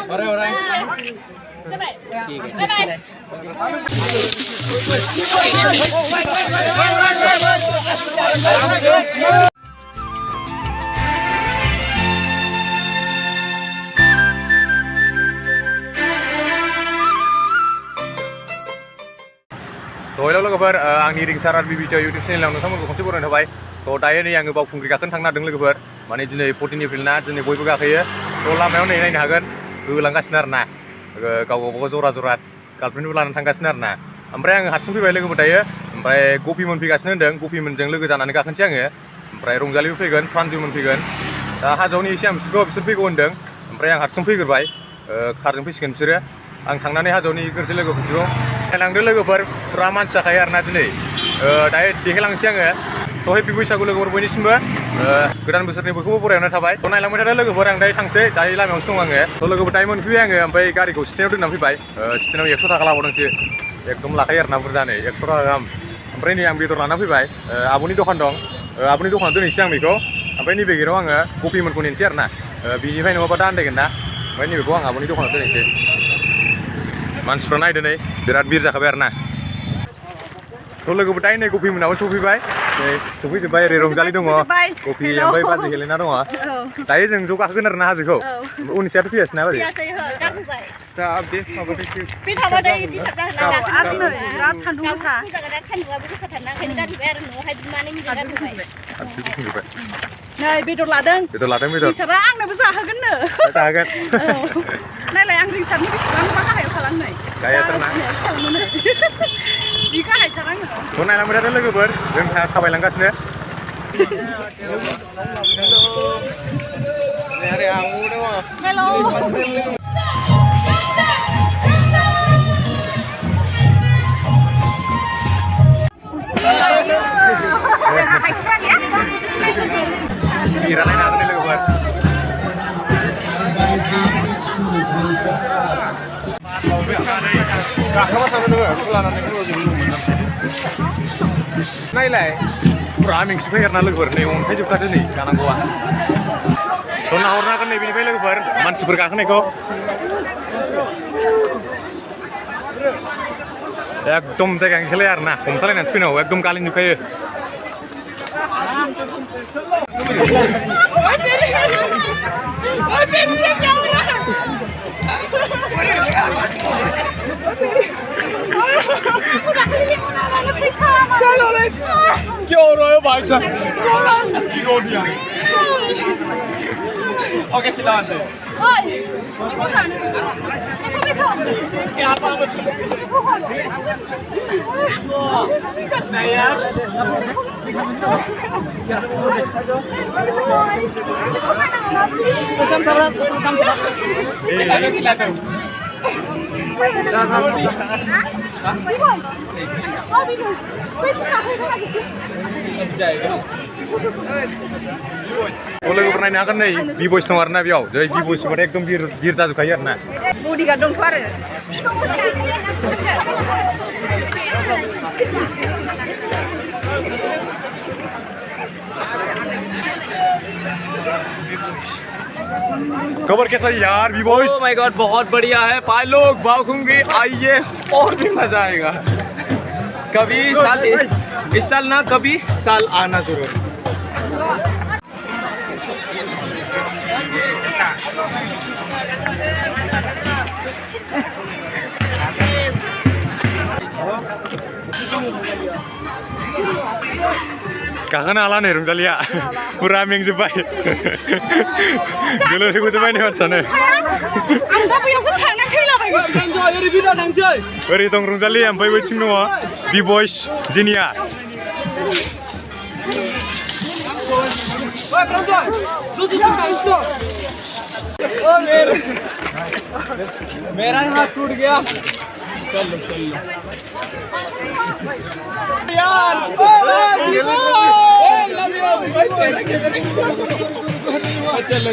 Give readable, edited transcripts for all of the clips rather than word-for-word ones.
Hello लोगोफोर आंनि रिंसार are बिबिटि YouTube चेनेलाव नोंथांमोनखौ खनसे बरायनाय थाबाय थ' दायो नै आङो बावखुंग्रि गाखोनो थांनो नागिरदों लोगोफोर माने दिनै 14 एप्रिल ना दिनै बयबो गाखोयो थ' लामायाव नै नायनो हागोन होलांगासिनो आरो ना गावबागाव जरा जरा गार्लफ्रेन्डबो लानानै थांगासिनो आरो ना ओमफ्राय आङो हारसिं फैबाय लोगोफोर दायो ओमफ्राय गफिमोन फैगासिनो होनदों गफिमोनजों लोगो जानानै गाखोनोसै आङो ओमफ्राय रंजालिबो फैगोन फ्रान्जुमोन फैगोन दा हाजोआवनो एसे आं बिसोर फैगौ होनदों ओमफ्राय आं हारसिं फैग्रोबाय कारजों फैसिगोन बिसोरो आं थांनानै हाजोआवनो एग्रोसै लोगोफोरखौ नायलांदो लोगोफोर फुरा मानसि जाखायो आरोना दिनै दायो देखायलांसै आङो थ' हेपि बैसागु लोगोफोर बयनिसिमबो गोदान बोसोरनि बयखौबो बरायनाय थाबाय थ' नायलांबाय थादो लोगोफोर आं दायो थांसै दायो लामायावसो दं आङो थ' लोगोफोर दायो मोनफैबाय आङो ओमफ्राय गारिखौ स्टेनाव दोननानै फैबाय स्टेनाव 100 थाखा लाबावदोंसो एकदम लाखायो आरोना बुरजानो 100 थाखा गाहाम ओमफ्राय नै आं बेदर लाना फैबाय आब'नि दखान दं आब'नि दखानाव दोनहैसै आं बेखौ ओमफ्राय नैबे गेटाव आङो गफिमोनखौ नेनोसै आरोना बिनिफ्राय नङाबा दा आन्दायगोन ना ओमफ्राय नैबेखौ आं आब'नि दखानाव दोनहैसै मानसिफ्रा नायदो नै बिराद बिर जाखाबाय आरोना थ' लोगोफोर दायो नै गफिमोनाबो सफैबाय नै सफैजोब्बाय ओरै रंजालि दङ गफि ओमफ्राय बाजै हेलेना दङ दायो जों ज' गाखोगोन आरोना हाजोखौ उननिसायाथ' फैयासै ना ओरै दा बे माबादोंसो बे थाबादै बिसार जाहोना आरो बिराद सान्दुं गोसा सान्दुंआबो गोसाथारना ओंखायनो गारबोबाय आरो न'आवहाय बिमानै मिजों गारबोबाय नै बेदर लादों बेदर बिसारा आंनोबो जाहोगोननो जाहोगोन नायलाय आं रिंसारनि बेसेबां मा गाहायाव थालांनाय गाहायावथारना जि गाहायथार आङो थ' नायलांबाय थादो लोगोफोर जों थाबायलांगासिनो नायलाय फुरा मेंसि फैयो आरोना लोगोफोर नै अन्थाइजोबखादो नै गानांगौआ थ' नाहरनो हागोन नै बेनिफ्राय लोगोफोर मानसिफोर गाखोनायखौ एकदम जायगा ओंखारलाया आरोना हमथालायनानैसो फैनांगौ एकदम गालिनजोबखायो क्या हो रहा है भाई साहब ओके खिलाते नहीं यार लोगोफोर नायनो हागोन नै बिबयस दं आरोना बेयाव जै बिबयस बाथाय एकदम बिर जाजोबखायो आरोना बडिगार्ड दंथ' आरो खबर कैसा यार बिबॉयज ओह माय गॉड बहुत बढ़िया है भाई लोग बावखुंग्री आइए और भी मजा आएगा कभी साल इस साल ना कभी साल आना जरूर गाखोनो हाला नै रंजालिया पुरा मेंजोब्बाय गोलोमजोबबाय नै मानसियानो ओरै दं रंजालि ओमफ्राय बैथिं दङ बिबयस जिनिया मेरा हाथ टूट गया चलो यार चलो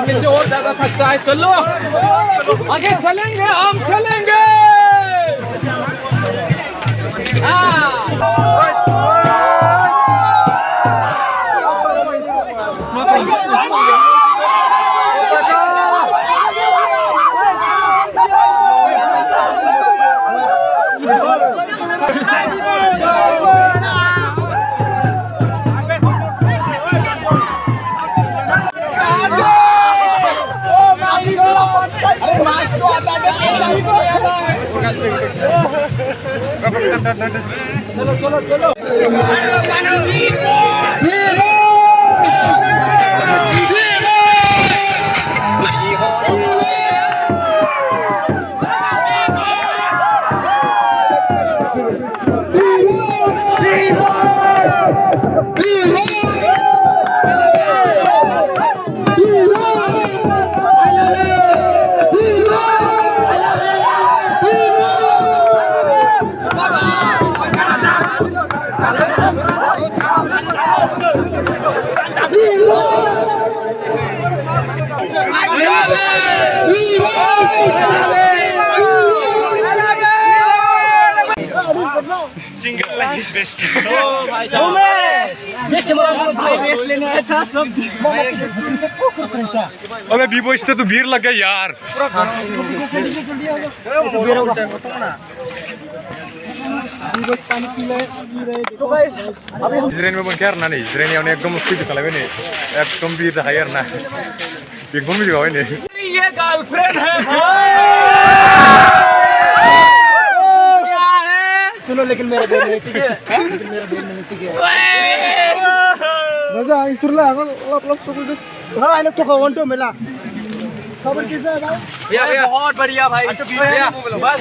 किसी और ज्यादा थकता है चलो आगे चलेंगे हम चलेंगे तो आता है पैसा ही तो है भाई चलो चलो चलो अबे बीबो इस तो भीड़ लग गया यार जिरायनो मोनखाया आरोना नै जिरायनायावनो एकदम स्पिड खालामबाय नै एकदम बिर जाखायो आरोना बेखौनो मिथिखाबाय नै ये गर्लफ्रेंड है क्या है सुनो लेकिन मेरा बेल नहीं ठीक है लेकिन मेरा बेल नहीं ठीक है मजा आई सुरला लप लप तो कुछ हां आई लोग तो कौन तो मिला खबर कैसा है भाई भैया बहुत बढ़िया भाई भैया बस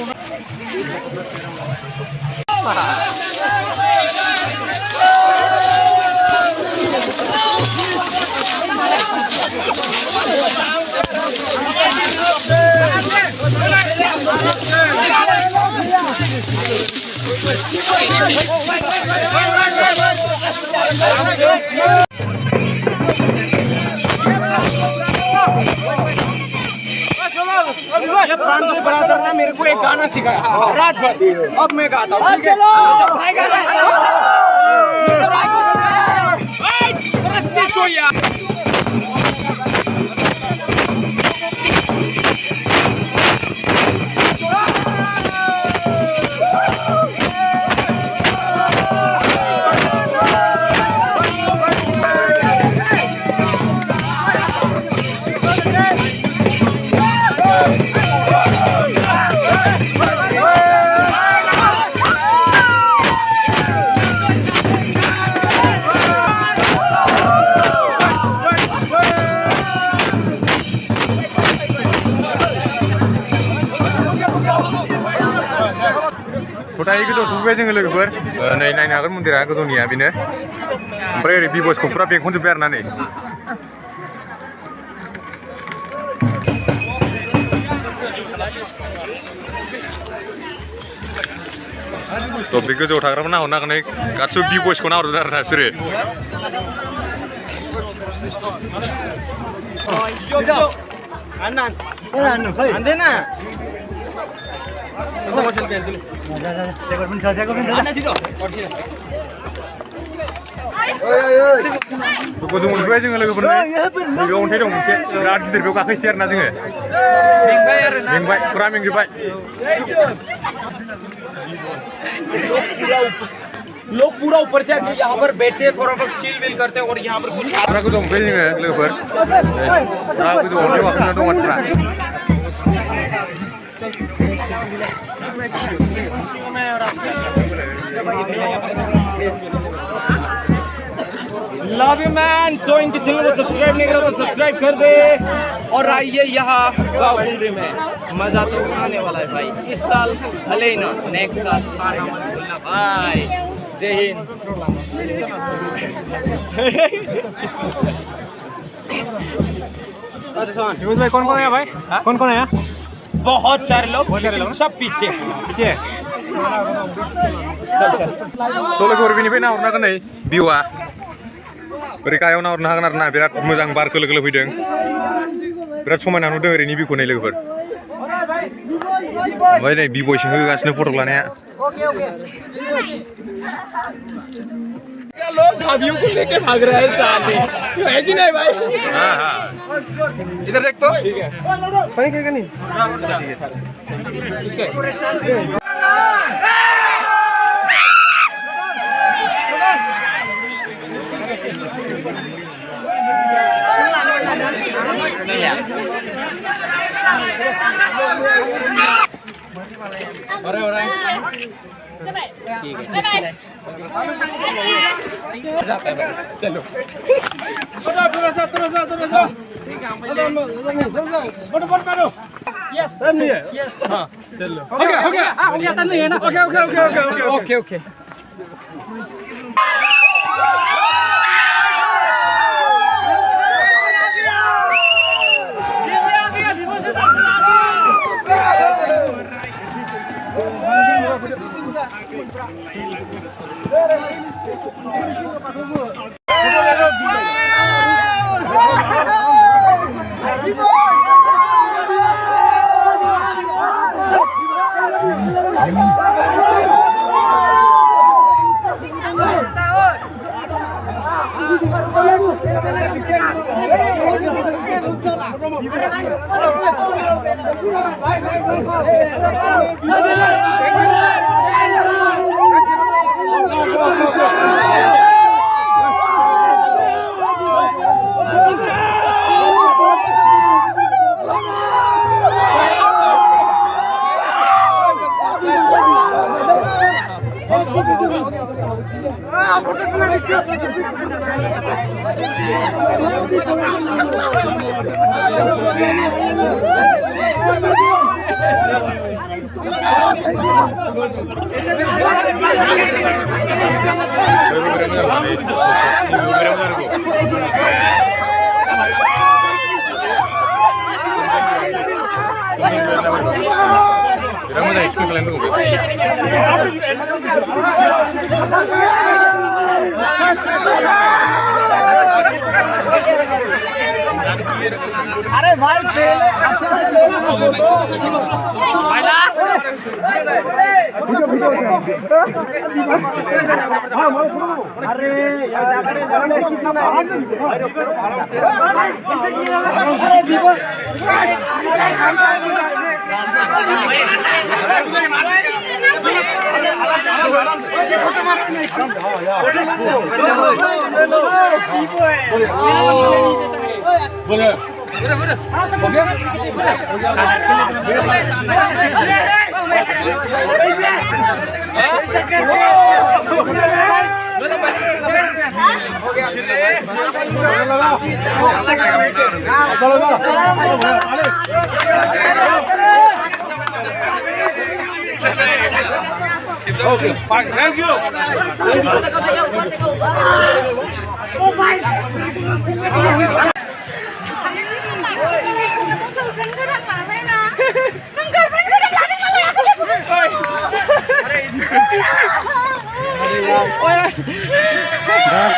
ये प्रांजल ब्रदर ने मेरे को एक गाना सिखाया रात भर अब मैं गाता हूँ चलो भाई गाना Kota itu sampai jeung लोगोफोर नै नायनो हागोन मन्दिरा गोजौनिया बेनो ओमफ्राय ओरै बिबसखौ फुरा बेंखनजोब्बाय आरोना नै तो बे गोजौआव थाग्राफोर नाहरनो हागोन गासिबो बिबसखौ नाहरदों आरोना बिसोरो गोजौ मोनफैबाय जोङो लोगोफोर बेयाव अन्थाइ दं मोनसे बिराद गिदिर बेयाव गाखोसै आरोना जोङो मेंबाय फुरा मेंजोब्बाय लोग पूरा ऊपर से आके यहाँ पर बैठते हैं थोड़ा बहुत चिल विल करते हैं और यहाँ पर कुछ फुरा गोजौ मोनफैबाय जोङो लोगोफोर फुरा गोजौ अन्थाइ गाखोना दं मानसिफ्रा लव यू मैन तो इनके चैनल को सब्सक्राइब नहीं करो तो सब्सक्राइब कर दे और आइए यहाँ बाउंड्री में मजा तो आने वाला है भाई इस साल भले ही ना नेक्स्ट साल आने वाला भाई जय हिंद भाई कौन कौन है भाई कौन कौन है बहुत सारे लोग सब पीछे पीछे तो लोगोफोर बेनिफ्राय नाहरनो हागोन नै भिउआ ओरै गाहायाव नाहरनो हागोन आरोना बिराद मोजां बार खोलो खोलो फैदों बिराद समायना नुदों ओरैनि भिउखौ नै लोगोफोर ओमफ्राय नै बिबयसिम होगासिनो फट' लानाया लोग ढाबियों को लेके भाग रहे हैं सामने है कि नहीं भाई हाँ हाँ इधर देख तो ठीक है पानी क्या नहीं इसके चलो हो गया तो नहीं है ना ओके अरे भाई Okay, fine. Thank you. Oh my.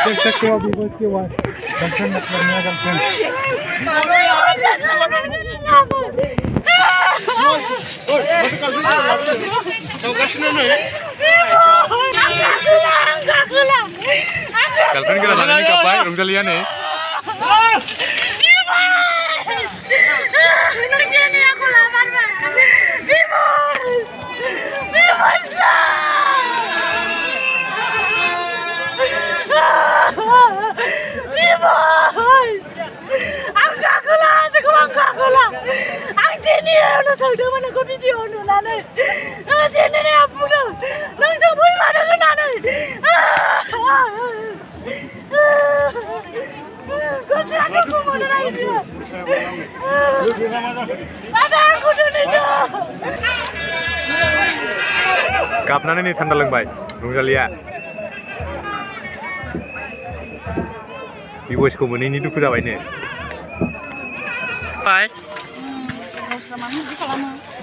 देख सकते हो अभी उसके बाद गर्लफ्रेंड मतलब नया गर्लफ्रेंड गर्लफ्रेंड के लाने का पाए रुक चलिए नहीं Kapna ini tanda lengbay, Rosalia. Ibu sekolah mana ini tu kuda ini. Bye.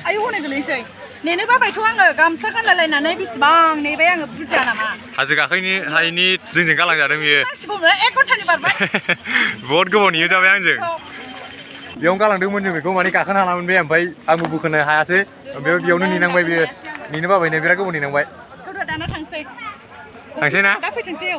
Ayo mana gelisah? Nenek bapa itu angga gamsa kan lalai nanai bis bang, nih bayang berjalan nama. Hasil kakak ini jeng kalang jadi dia. Sebelumnya ekor tadi barbai. Buat gue mau niat apa yang jeng? Dia kalang dia mau nyuruh gue mani kakak halaman bayang bay, aku bukan hasil, dia unu ninang bay dia. Nini bapa ini biar aku mau ninang bay. Kau dah dana tangsi. Tangsi na? Dah pergi tangsi.